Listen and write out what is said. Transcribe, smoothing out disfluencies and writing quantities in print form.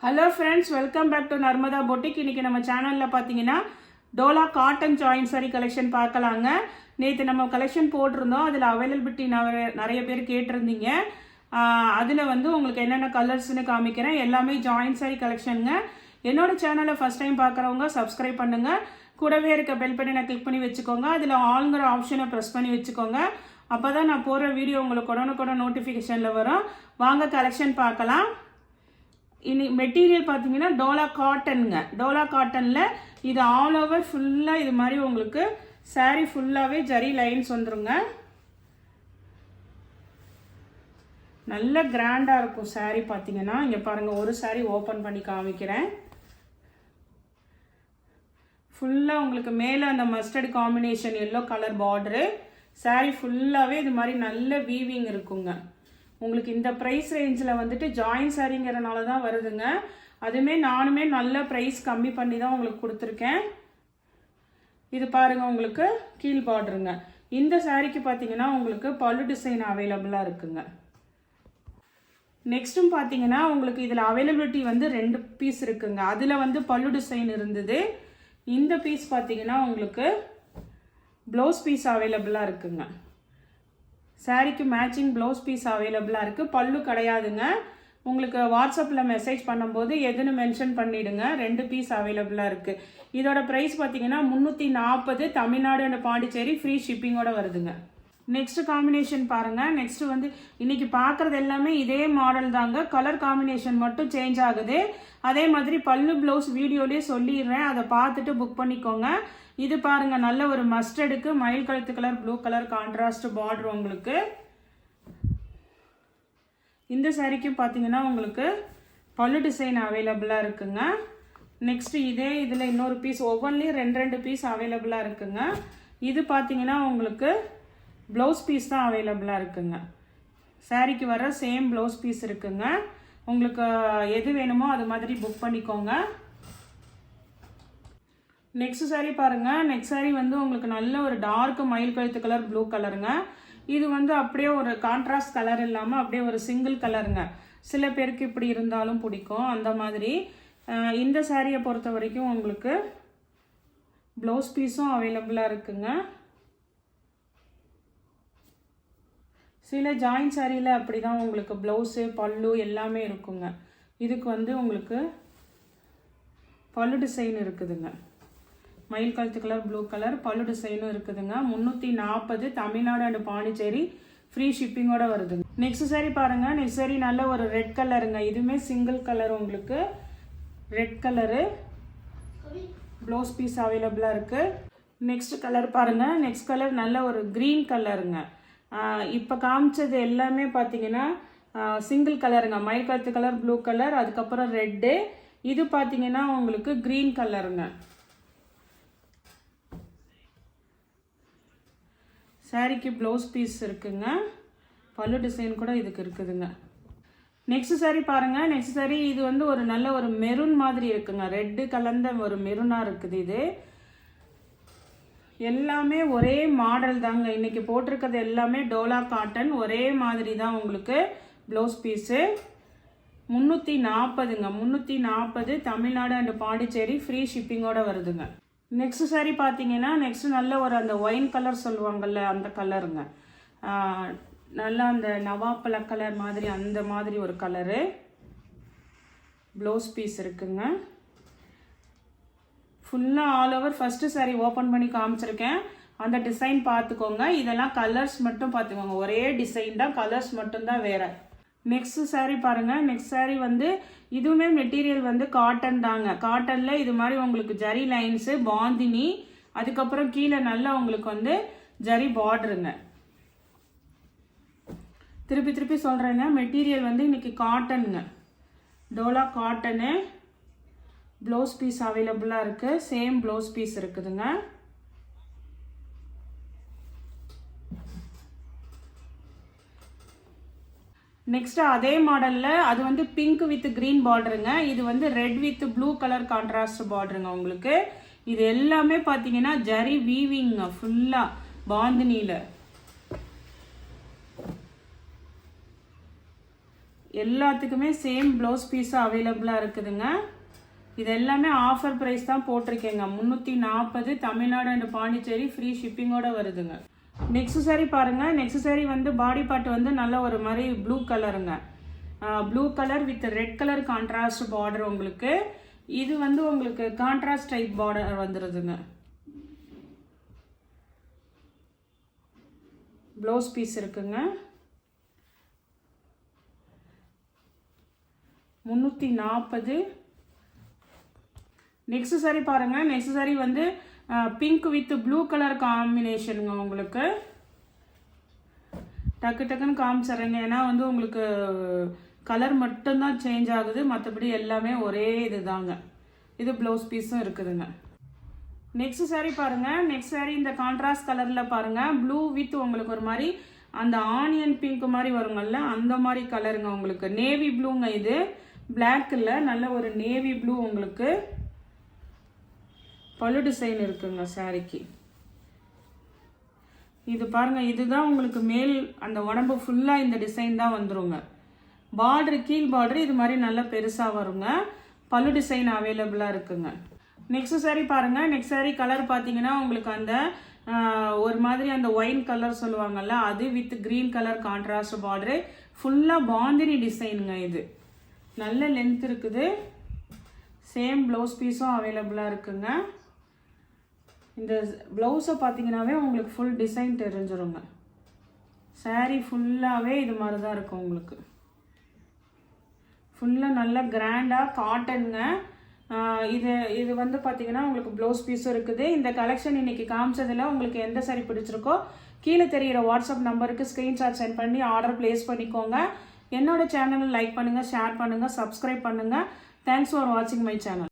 Hello friends, welcome back to Narmada boutique. இன்றைக்கி நம்ம சேனலில் பார்த்தீங்கன்னா dola cotton join sari collection பார்க்கலாங்க. நேற்று நம்ம கலெக்ஷன் போட்டிருந்தோம், அதில் அவைலபிலிட்டி நிறைய பேர் கேட்டிருந்தீங்க. அதில் வந்து உங்களுக்கு என்னென்ன கலர்ஸ்னு காமிக்கிறேன். எல்லாமே ஜாயின் சாரி கலெக்ஷனுங்க. என்னோட சேனலை ஃபஸ்ட் டைம் பார்க்குறவங்க சப்ஸ்கிரைப் பண்ணுங்கள். கூடவே இருக்க பெல் பட்டனை கிளிக் பண்ணி வச்சுக்கோங்க. அதில் ஆல்ங்கிற ஆப்ஷனை ப்ரெஸ் பண்ணி வச்சுக்கோங்க. அப்போ தான் நான் போடுற வீடியோ உங்களுக்கு உடனுக்குடன் நோட்டிஃபிகேஷனில் வரும். வாங்க கலெக்ஷன் பார்க்கலாம். இனி மெட்டீரியல் பார்த்தீங்கன்னா டோலா காட்டனுங்க. டோலா காட்டனில் இது ஆல் ஓவர் ஃபுல்லாக இது மாதிரி உங்களுக்கு சாரீ ஃபுல்லாகவே ஜரி லைன்ஸ் வந்துருங்க. நல்ல கிராண்டாக இருக்கும் சாரீ. பார்த்தீங்கன்னா இங்கே பாருங்கள், ஒரு சாரீ ஓப்பன் பண்ணி காமிக்கிறேன். ஃபுல்லாக உங்களுக்கு மேலே அந்த mustard combination yellow colour border. Sari ஃபுல்லாகவே இது மாதிரி நல்ல வீவிங் இருக்குங்க. உங்களுக்கு இந்த ப்ரைஸ் ரேஞ்சில் வந்துட்டு ஜாயின் சாரிங்கிறனால தான் வருதுங்க. அதுவுமே நானுமே நல்ல ப்ரைஸ் கம்மி பண்ணி தான் உங்களுக்கு கொடுத்துருக்கேன். இது பாருங்கள், உங்களுக்கு கீழ் பார்டருங்க. இந்த சாரீக்கு பார்த்தீங்கன்னா உங்களுக்கு பல்லு டிசைன் அவைலபிளாக இருக்குங்க. நெக்ஸ்ட்டும் பார்த்தீங்கன்னா உங்களுக்கு இதில் அவைலபிலிட்டி வந்து 2 பீஸ் இருக்குங்க. அதில் வந்து பல்லு டிசைன் இருந்தது. இந்த பீஸ் பார்த்தீங்கன்னா உங்களுக்கு ப்ளவுஸ் பீஸ் அவைலபிளாக இருக்குங்க. சாரீக்கு மேட்சிங் ப்ளவுஸ் பீஸ் அவைலபிளாக இருக்குது. பல்லு கிடையாதுங்க. உங்களுக்கு வாட்ஸ்அப்பில் மெசேஜ் பண்ணும்போது எதுன்னு மென்ஷன் பண்ணிவிடுங்க. 2 பீஸ் அவைலபிளாக இருக்குது. இதோட ப்ரைஸ் பார்த்தீங்கன்னா 340, தமிழ்நாடு அண்ட் பாண்டிச்சேரி, ஃப்ரீ ஷிப்பிங்கோடு வருதுங்க. நெக்ஸ்ட் காம்பினேஷன் பாருங்கள். நெக்ஸ்ட் வந்து இன்றைக்கி பார்க்குறது எல்லாமே இதே மாடல் தாங்க. கலர் காம்பினேஷன் மட்டும் சேஞ்ச் ஆகுது. அதே மாதிரி பல்லு ப்ளவுஸ் வீடியோலேயே சொல்லிடுறேன், அதை பார்த்துட்டு புக் பண்ணிக்கோங்க. இது பாருங்க, நல்ல ஒரு மஸ்டர்டுக்கு மயில் கழுத்து colour blue colour contrast border உங்களுக்கு. இந்த சாரிக்கும் பார்த்தீங்கன்னா உங்களுக்கு பல்லு டிசைன் அவைலபிளாக இருக்குங்க. நெக்ஸ்ட் இதே இதில் இன்னொரு பீஸ், ஒவ்வொன்றிலையும் 2 பீஸ் அவைலபிளாக இருக்குங்க. இது பார்த்தீங்கன்னா உங்களுக்கு ப்ளவுஸ் பீஸ் தான் அவைலபிளாக இருக்குங்க. சாரிக்கு வர சேம் ப்ளவுஸ் பீஸ் இருக்குங்க. உங்களுக்கு எது வேணுமோ அது மாதிரி புக் பண்ணிக்கோங்க. நெக்ஸ்ட் சாரீ பாருங்கள். நெக்ஸ்ட் சாரீ வந்து உங்களுக்கு நல்ல ஒரு டார்க் மயில் கழுத்து கலர் ப்ளூ கலருங்க. இது வந்து அப்படியே ஒரு கான்ட்ராஸ்ட் கலர் இல்லாமல் அப்படியே ஒரு சிங்கிள் கலருங்க. சில பேருக்கு இப்படி இருந்தாலும் பிடிக்கும், அந்த மாதிரி. இந்த சாரியை பொறுத்த வரைக்கும் உங்களுக்கு ப்ளவுஸ் பீஸும் அவைலபிளாக இருக்குங்க. சில ஜாயின் சாரியில் அப்படி தான் உங்களுக்கு ப்ளவுஸு பல்லு எல்லாமே இருக்குங்க. இதுக்கு வந்து உங்களுக்கு பல்லு டிசைன் இருக்குதுங்க. மயில் கழுத்து கலர் ப்ளூ கலர் பல்லு டிசைனும் இருக்குதுங்க. 340, தமிழ்நாடு அண்ட் பாண்டிச்சேரி, ஃப்ரீ ஷிப்பிங்கோட வருதுங்க. நெக்ஸ்ட் சாரி பாருங்கள். நெக்ஸ்ட் சாரி நல்ல ஒரு ரெட் கலருங்க. இதுவுமே சிங்கிள் கலர், உங்களுக்கு ரெட் கலரு ப்ளவுஸ் பீஸ் அவைலபிளாக இருக்குது. நெக்ஸ்ட் கலர் பாருங்கள். நெக்ஸ்ட் கலர் நல்ல ஒரு க்ரீன் கலருங்க. இப்போ காமிச்சது எல்லாமே பார்த்தீங்கன்னா சிங்கிள் கலருங்க. மயில் கழுத்து கலர் ப்ளூ கலர், அதுக்கப்புறம் ரெட்டு. இது பார்த்தீங்கன்னா உங்களுக்கு க்ரீன் கலருங்க. சாரிக்கு ப்ளவுஸ் பீஸ் இருக்குங்க. பல்லு டிசைன் கூட இதுக்கு இருக்குதுங்க. நெக்ஸ்ட் சாரி பாருங்கள். நெக்ஸ்ட் சாரி இது வந்து ஒரு நல்ல ஒரு மெரூன் மாதிரி இருக்குங்க. ரெட்டு கலந்த ஒரு மெரூனாக இருக்குது. இது எல்லாமே ஒரே மாடல் தாங்க. இன்றைக்கி போட்டிருக்கிறது எல்லாமே டோலா காட்டன், ஒரே மாதிரி தான் உங்களுக்கு ப்ளவுஸ் பீஸு. 340ங்க. 340, தமிழ்நாடு அண்ட் பாண்டிச்சேரி, ஃப்ரீ ஷிப்பிங்கோடு வருதுங்க. நெக்ஸ்ட் சாரி பார்த்தீங்கன்னா நெக்ஸ்ட் நல்ல ஒரு அந்த ஒயின் கலர் சொல்லுவாங்கள்ல, அந்த கலருங்க. நல்லா அந்த நவாப்பழ கலர் மாதிரி, அந்த மாதிரி ஒரு கலரு ப்ளவுஸ் பீஸ் இருக்குங்க. ஃபுல்லாக all over first sorry open பண்ணி காமிச்சிருக்கேன், அந்த டிசைன் பார்த்துக்கோங்க. இதெல்லாம் கலர்ஸ் மட்டும் பார்த்துக்கோங்க. ஒரே டிசைன் தான், கலர்ஸ் மட்டும்தான் வேறு. நெக்ஸ்ட் சாரீ பாருங்கள். நெக்ஸ்ட் சாரீ வந்து இதுவுமே மெட்டீரியல் வந்து காட்டன் தாங்க. காட்டனில் இது மாதிரி உங்களுக்கு ஜரி லைன்ஸு, பாந்தினி, அதுக்கப்புறம் கீழே நல்லா உங்களுக்கு வந்து ஜரி பார்டருங்க. திருப்பி திருப்பி சொல்கிறேங்க, மெட்டீரியல் வந்து இன்றைக்கி காட்டனுங்க. டோலா காட்டனு. ப்ளவுஸ் பீஸ் அவைலபிளாக இருக்குது. சேம் ப்ளவுஸ் பீஸ் இருக்குதுங்க. நெக்ஸ்ட் அதே மாடலில் அது வந்து பிங்க் வித் க்ரீன் பார்டருங்க. இது வந்து red with blue colour contrast பார்டருங்க உங்களுக்கு. இது எல்லாமே பார்த்தீங்கன்னா ஜரி வீவிங்க ஃபுல்லாக பாந்தினியில். எல்லாத்துக்குமே சேம் ப்ளவுஸ் பீஸு அவைலபிளாக இருக்குதுங்க. இது எல்லாமே ஆஃபர் ப்ரைஸ் தான் போட்டிருக்கேங்க. 340 தமிழ்நாடு அண்ட் பாண்டிச்சேரி ஃப்ரீ ஷிப்பிங்கோட வருதுங்க. நெக்ஸ்ட் சாரி பாருங்கள். நெக்ஸ்ட் சாரி வந்து பாடி பார்ட் வந்து நல்ல ஒரு மாதிரி ப்ளூ கலருங்க. Blue colour with red colour contrast border உங்களுக்கு. இது வந்து உங்களுக்கு கான்ட்ராஸ்ட் டைப் பார்டர் வந்துடுதுங்க. ப்ளவுஸ் பீஸ் இருக்குங்க. 340. நெக்ஸ்ட் சாரி பாருங்க. நெக்ஸ்ட் சாரி வந்து பிங்க் வித் ப்ளூ கலர் காம்பினேஷனுங்க. உங்களுக்கு டக்கு டக்குன்னு காமிச்சிட்றேங்க. ஏன்னா வந்து உங்களுக்கு கலர் மட்டும்தான் சேஞ்ச் ஆகுது, மற்றபடி எல்லாமே ஒரே இது தாங்க. இது ப்ளவுஸ் பீஸும் இருக்குதுங்க. நெக்ஸ்ட் சாரி பாருங்க. நெக்ஸ்ட் சாரி இந்த கான்ட்ராஸ்ட் கலர்ல பாருங்க. ப்ளூ வித் உங்களுக்கு ஒரு மாதிரி அந்த ஆனியன் பிங்க் மாதிரி வருங்கல்ல, அந்த மாதிரி கலருங்க. உங்களுக்கு நேவி ப்ளூங்க. இது பிளாக் இல்லை, நல்ல ஒரு நேவி ப்ளூ. உங்களுக்கு பல்லு டிசைன் இருக்குங்க சாரிக்கு. இது பாருங்க, இதுதான் உங்களுக்கு மேல் அந்த உடம்பு ஃபுல்லா இந்த டிசைன் தான் வந்துருங்க. பார்டர் கீழ் பார்டர் இது மாதிரி நல்லா பெருசா வருங்க. பல்லு டிசைன் அவைலபிளா இருக்குங்க. நெக்ஸ்ட் சாரி பாருங்க. நெக்ஸ்ட் சாரி கலர் பார்த்தீங்கன்னா உங்களுக்கு அந்த ஒரு மாதிரி அந்த ஒயின் கலர் சொல்லுவாங்கல்ல, அது with green colour contrast border. ஃபுல்லாக பாந்தினி டிசைனுங்க. இது நல்ல லென்த் இருக்குது. சேம் ப்ளவுஸ் பீஸும் அவைலபிளாக இருக்குங்க. இந்த ப்ளவுஸை பார்த்தீங்கன்னாவே உங்களுக்கு ஃபுல் டிசைன் தெரிஞ்சிருங்க. சாரி ஃபுல்லாகவே இது மாதிரி தான் இருக்கும் உங்களுக்கு. ஃபுல்லாக நல்லா கிராண்டாக காட்டனுங்க. இது வந்து பார்த்தீங்கன்னா உங்களுக்கு ப்ளவுஸ் பீஸும் இருக்குது. இந்த கலெக்ஷன் இன்னைக்கு காமிச்சதில் உங்களுக்கு எந்த சாரி பிடிச்சிருக்கோ கீழே தெரிகிற வாட்ஸ்அப் நம்பருக்கு ஸ்க்ரீன்ஷாட் சென்ட் பண்ணி ஆர்டர் ப்ளேஸ் பண்ணிக்கோங்க. என்னோட சேனலை லைக் பண்ணுங்கள், ஷேர் பண்ணுங்கள், சப்ஸ்கிரைப் பண்ணுங்கள். தேங்க்ஸ் ஃபார் வாட்சிங் மை சேனல்.